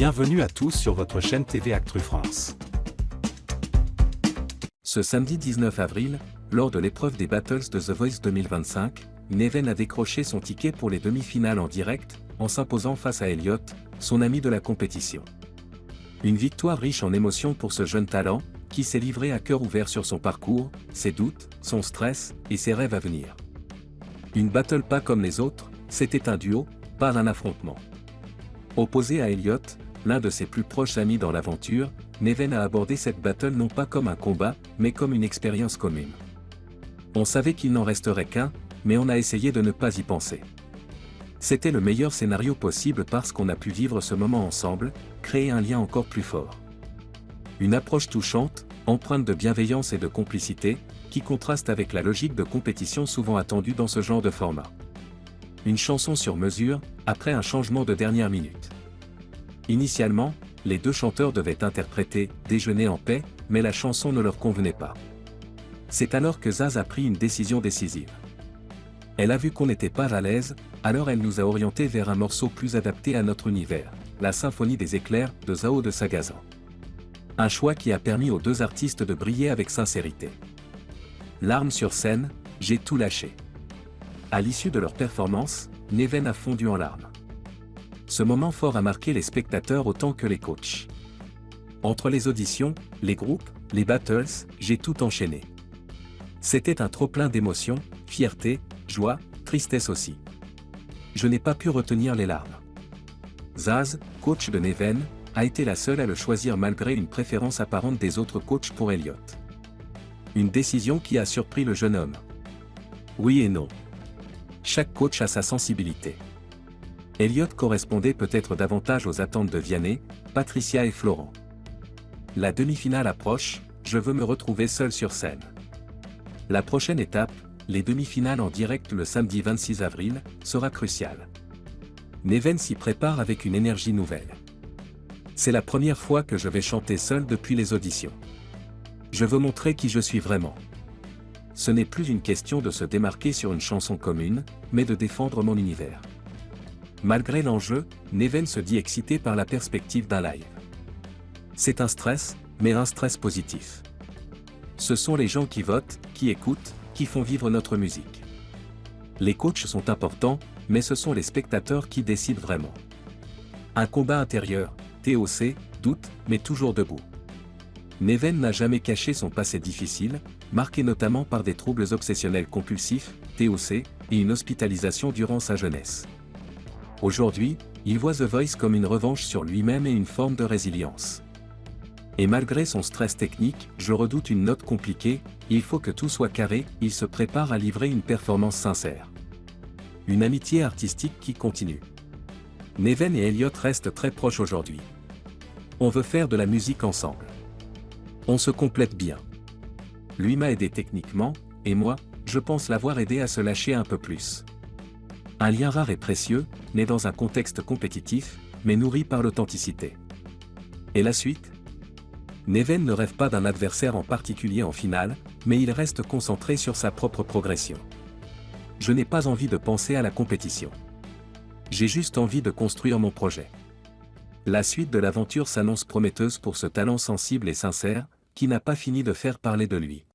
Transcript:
Bienvenue à tous sur votre chaîne TV Actu France. Ce samedi 19 avril, lors de l'épreuve des Battles de The Voice 2025, Neven a décroché son ticket pour les demi-finales en direct, en s'imposant face à Elliot, son ami de la compétition. Une victoire riche en émotions pour ce jeune talent, qui s'est livré à cœur ouvert sur son parcours, ses doutes, son stress, et ses rêves à venir. Une battle pas comme les autres, c'était un duo, pas un affrontement. Opposé à Elliot, l'un de ses plus proches amis dans l'aventure, Neven a abordé cette battle non pas comme un combat, mais comme une expérience commune. On savait qu'il n'en resterait qu'un, mais on a essayé de ne pas y penser. C'était le meilleur scénario possible parce qu'on a pu vivre ce moment ensemble, créer un lien encore plus fort. Une approche touchante, empreinte de bienveillance et de complicité, qui contraste avec la logique de compétition souvent attendue dans ce genre de format. Une chanson sur mesure, après un changement de dernière minute. Initialement, les deux chanteurs devaient interpréter « Déjeuner en paix », mais la chanson ne leur convenait pas. C'est alors que Zaz a pris une décision décisive. Elle a vu qu'on n'était pas à l'aise, alors elle nous a orientés vers un morceau plus adapté à notre univers, la Symphonie des éclairs de Zao de Sagazan. Un choix qui a permis aux deux artistes de briller avec sincérité. Larmes sur scène, j'ai tout lâché. À l'issue de leur performance, Neven a fondu en larmes. Ce moment fort a marqué les spectateurs autant que les coachs. Entre les auditions, les groupes, les battles, j'ai tout enchaîné. C'était un trop-plein d'émotions, fierté, joie, tristesse aussi. Je n'ai pas pu retenir les larmes. Zaz, coach de Neven, a été la seule à le choisir malgré une préférence apparente des autres coachs pour Elliot. Une décision qui a surpris le jeune homme. Oui et non. Chaque coach a sa sensibilité. Elliot correspondait peut-être davantage aux attentes de Vianney, Patricia et Florent. La demi-finale approche, je veux me retrouver seul sur scène. La prochaine étape, les demi-finales en direct le samedi 26 avril, sera cruciale. Neven s'y prépare avec une énergie nouvelle. C'est la première fois que je vais chanter seul depuis les auditions. Je veux montrer qui je suis vraiment. Ce n'est plus une question de se démarquer sur une chanson commune, mais de défendre mon univers. Malgré l'enjeu, Neven se dit excité par la perspective d'un live. C'est un stress, mais un stress positif. Ce sont les gens qui votent, qui écoutent, qui font vivre notre musique. Les coachs sont importants, mais ce sont les spectateurs qui décident vraiment. Un combat intérieur, TOC, doute, mais toujours debout. Neven n'a jamais caché son passé difficile, marqué notamment par des troubles obsessionnels compulsifs, TOC, et une hospitalisation durant sa jeunesse. Aujourd'hui, il voit The Voice comme une revanche sur lui-même et une forme de résilience. Et malgré son stress technique, je redoute une note compliquée, il faut que tout soit carré, il se prépare à livrer une performance sincère. Une amitié artistique qui continue. Neven et Elliot restent très proches aujourd'hui. On veut faire de la musique ensemble. On se complète bien. Lui m'a aidé techniquement, et moi, je pense l'avoir aidé à se lâcher un peu plus. Un lien rare et précieux, né dans un contexte compétitif, mais nourri par l'authenticité. Et la suite ? Neven ne rêve pas d'un adversaire en particulier en finale, mais il reste concentré sur sa propre progression. Je n'ai pas envie de penser à la compétition. J'ai juste envie de construire mon projet. La suite de l'aventure s'annonce prometteuse pour ce talent sensible et sincère, qui n'a pas fini de faire parler de lui.